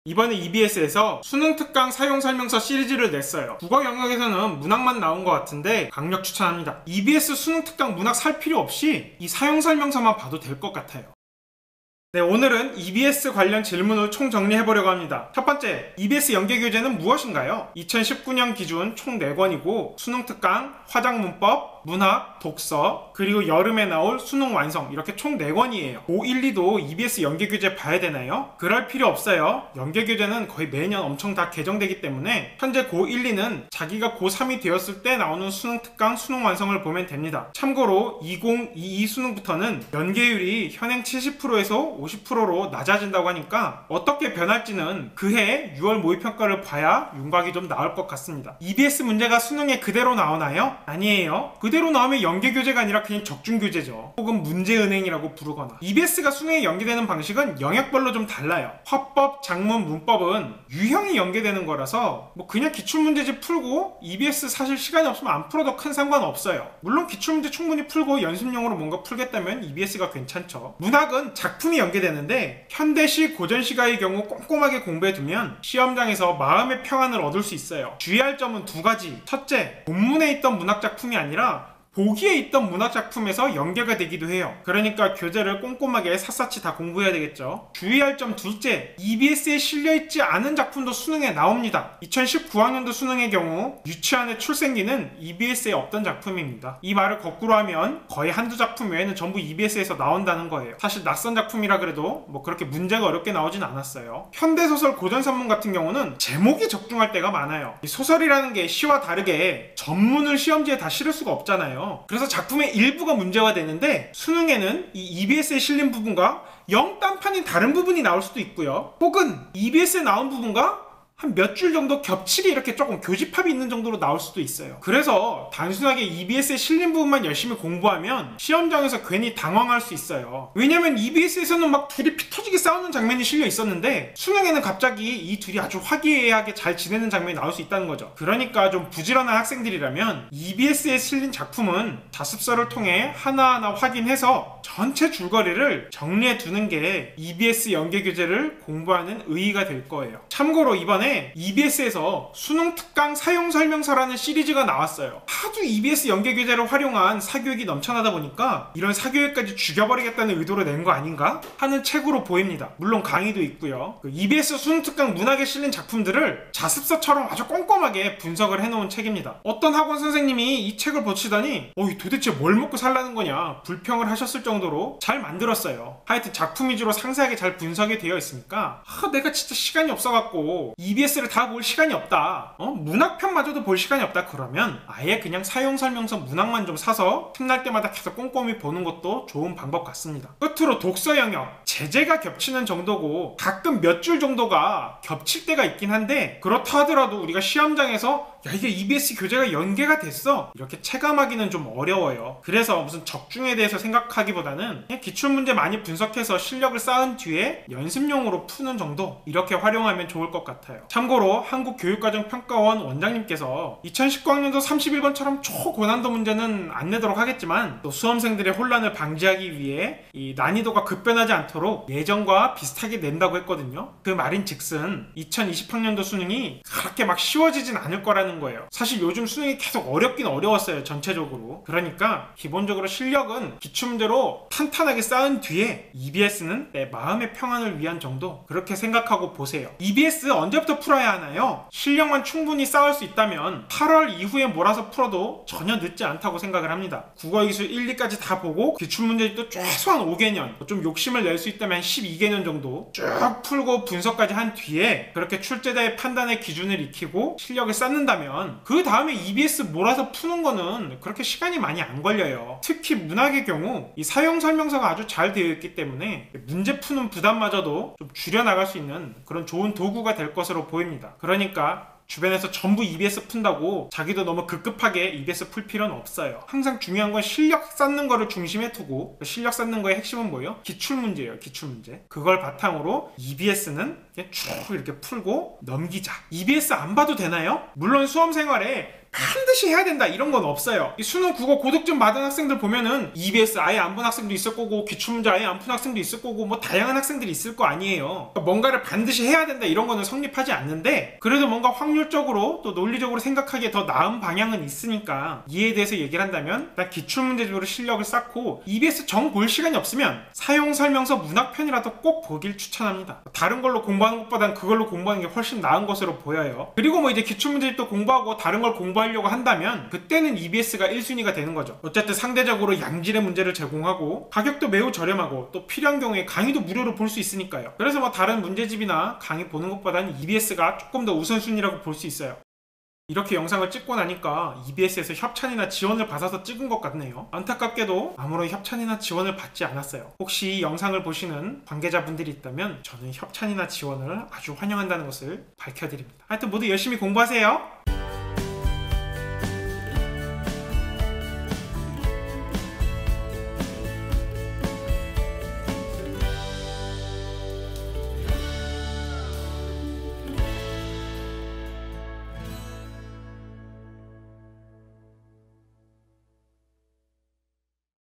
이번에 EBS에서 수능 특강 사용 설명서 시리즈를 냈어요. 국어 영역에서는 문학만 나온 것 같은데 강력 추천합니다. EBS 수능 특강 문학 살 필요 없이 이 사용 설명서만 봐도 될 것 같아요. 네, 오늘은 EBS 관련 질문을 총정리해보려고 합니다. 첫 번째, EBS 연계교재는 무엇인가요? 2019년 기준 총 4권이고 수능 특강, 화작문법, 문학, 독서, 그리고 여름에 나올 수능 완성 이렇게 총 4권이에요. 고1, 2도 EBS 연계교재 봐야 되나요? 그럴 필요 없어요. 연계교재는 거의 매년 엄청 다 개정되기 때문에 현재 고1, 2는 자기가 고3이 되었을 때 나오는 수능 특강, 수능 완성을 보면 됩니다. 참고로 2022 수능부터는 연계율이 현행 70%에서 50%로 낮아진다고 하니까 어떻게 변할지는 그해 6월 모의평가를 봐야 윤곽이 좀 나올 것 같습니다. EBS 문제가 수능에 그대로 나오나요? 아니에요. 그대로 나오면 연계교재가 아니라 그냥 적중교재죠. 혹은 문제은행이라고 부르거나. EBS가 수능에 연계되는 방식은 영역별로 좀 달라요. 화법, 작문, 문법은 유형이 연계되는 거라서 뭐 그냥 기출문제집 풀고 EBS 사실 시간이 없으면 안 풀어도 큰 상관없어요. 물론 기출문제 충분히 풀고 연습용으로 뭔가 풀겠다면 EBS가 괜찮죠. 문학은 작품이 연계되는데 현대시, 고전시가의 경우 꼼꼼하게 공부해두면 시험장에서 마음의 평안을 얻을 수 있어요. 주의할 점은 2가지. 첫째, 본문에 있던 문학작품이 아니라 보기에 있던 문학작품에서 연계가 되기도 해요. 그러니까 교재를 꼼꼼하게 샅샅이 다 공부해야 되겠죠. 주의할 점 둘째, EBS에 실려있지 않은 작품도 수능에 나옵니다. 2019학년도 수능의 경우 유치원의 출생기는 EBS에 없던 작품입니다. 이 말을 거꾸로 하면 거의 한두 작품 외에는 전부 EBS에서 나온다는 거예요. 사실 낯선 작품이라 그래도 뭐 그렇게 문제가 어렵게 나오진 않았어요. 현대소설 고전산문 같은 경우는 제목이 적중할 때가 많아요. 이 소설이라는 게 시와 다르게 전문을 시험지에 다 실을 수가 없잖아요. 그래서 작품의 일부가 문제가 되는데 수능에는 이 EBS에 실린 부분과 영딴판인 다른 부분이 나올 수도 있고요. 혹은 EBS에 나온 부분과 한 몇 줄 정도 겹치게 이렇게 조금 교집합이 있는 정도로 나올 수도 있어요. 그래서 단순하게 EBS에 실린 부분만 열심히 공부하면 시험장에서 괜히 당황할 수 있어요. 왜냐면 EBS에서는 막 둘이 피 터지게 싸우는 장면이 실려 있었는데 수능에는 갑자기 이 둘이 아주 화기애애하게 잘 지내는 장면이 나올 수 있다는 거죠. 그러니까 좀 부지런한 학생들이라면 EBS에 실린 작품은 자습서를 통해 하나하나 확인해서 전체 줄거리를 정리해 두는 게 EBS 연계교재를 공부하는 의의가 될 거예요. 참고로 이번에 EBS에서 수능 특강 사용 설명서라는 시리즈가 나왔어요. 하도 EBS 연계교재를 활용한 사교육이 넘쳐나다 보니까 이런 사교육까지 죽여버리겠다는 의도로 낸 거 아닌가 하는 책으로 보입니다. 물론 강의도 있고요. EBS 수능 특강 문학에 실린 작품들을 자습서처럼 아주 꼼꼼하게 분석을 해놓은 책입니다. 어떤 학원 선생님이 이 책을 보시더니 도대체 뭘 먹고 살라는 거냐 불평을 하셨을 정도로 잘 만들었어요. 하여튼 작품 위주로 상세하게 잘 분석이 되어 있으니까 내가 진짜 시간이 없어갖고 EBS를 다 볼 시간이 없다. 문학편마저도 볼 시간이 없다. 그러면 아예 그냥 사용 설명서 문학만 좀 사서 틈날 때마다 계속 꼼꼼히 보는 것도 좋은 방법 같습니다. 끝으로 독서 영역. 제재가 겹치는 정도고 가끔 몇 줄 정도가 겹칠 때가 있긴 한데 그렇다 하더라도 우리가 시험장에서 이게 EBS 교재가 연계가 됐어 이렇게 체감하기는 좀 어려워요. 그래서 무슨 적중에 대해서 생각하기보다는 그냥 기출문제 많이 분석해서 실력을 쌓은 뒤에 연습용으로 푸는 정도 이렇게 활용하면 좋을 것 같아요. 참고로 한국교육과정평가원 원장님께서 2019학년도 31번처럼 초고난도 문제는 안 내도록 하겠지만 또 수험생들의 혼란을 방지하기 위해 이 난이도가 급변하지 않도록 예전과 비슷하게 낸다고 했거든요. 그 말인 즉슨 2020학년도 수능이 그렇게 막 쉬워지진 않을 거라는 거예요. 사실 요즘 수능이 계속 어렵긴 어려웠어요. 전체적으로. 그러니까 기본적으로 실력은 기출문제로 탄탄하게 쌓은 뒤에 EBS는 내 마음의 평안을 위한 정도 그렇게 생각하고 보세요. EBS 언제부터 풀어야 하나요? 실력만 충분히 쌓을 수 있다면 8월 이후에 몰아서 풀어도 전혀 늦지 않다고 생각을 합니다. 국어기술 1, 2까지 다 보고 기출문제집도 최소한 5개년 좀 욕심을 낼 수 있다면 한 12개년 정도 쭉 풀고 분석까지 한 뒤에 그렇게 출제자의 판단의 기준을 익히고 실력을 쌓는다면 그 다음에 EBS 몰아서 푸는 거는 그렇게 시간이 많이 안 걸려요. 특히 문학의 경우 이 사용 설명서가 아주 잘 되어 있기 때문에 문제 푸는 부담마저도 좀 줄여나갈 수 있는 그런 좋은 도구가 될 것으로 보입니다. 그러니까 주변에서 전부 EBS 푼다고 자기도 너무 급급하게 EBS 풀 필요는 없어요. 항상 중요한 건 실력 쌓는 거를 중심에 두고 실력 쌓는 거의 핵심은 뭐예요? 기출문제예요. 기출문제. 그걸 바탕으로 EBS는 쭉 이렇게 풀고 넘기자. EBS 안 봐도 되나요? 물론 수험생활에 반드시 해야 된다 이런 건 없어요. 이 수능 국어 고득점 받은 학생들 보면은 EBS 아예 안 본 학생도 있을 거고 기출문제 아예 안 푼 학생도 있을 거고 뭐 다양한 학생들이 있을 거 아니에요. 그러니까 뭔가를 반드시 해야 된다 이런 거는 성립하지 않는데 그래도 뭔가 확률적으로 또 논리적으로 생각하기에 더 나은 방향은 있으니까 이에 대해서 얘기를 한다면 일단 기출문제적으로 실력을 쌓고 EBS 정 볼 시간이 없으면 사용설명서 문학편이라도 꼭 보길 추천합니다. 다른 걸로 공부하는 것보단 그걸로 공부하는 게 훨씬 나은 것으로 보여요. 그리고 뭐 이제 기출문제집도 공부하고 다른 걸 공부하려고 한다면 그때는 EBS가 1순위가 되는 거죠. 어쨌든 상대적으로 양질의 문제를 제공하고 가격도 매우 저렴하고 또 필요한 경우에 강의도 무료로 볼 수 있으니까요. 그래서 뭐 다른 문제집이나 강의 보는 것보다는 EBS가 조금 더 우선순위라고 볼 수 있어요. 이렇게 영상을 찍고 나니까 EBS에서 협찬이나 지원을 받아서 찍은 것 같네요. 안타깝게도 아무런 협찬이나 지원을 받지 않았어요. 혹시 이 영상을 보시는 관계자분들이 있다면 저는 협찬이나 지원을 아주 환영한다는 것을 밝혀드립니다. 하여튼 모두 열심히 공부하세요.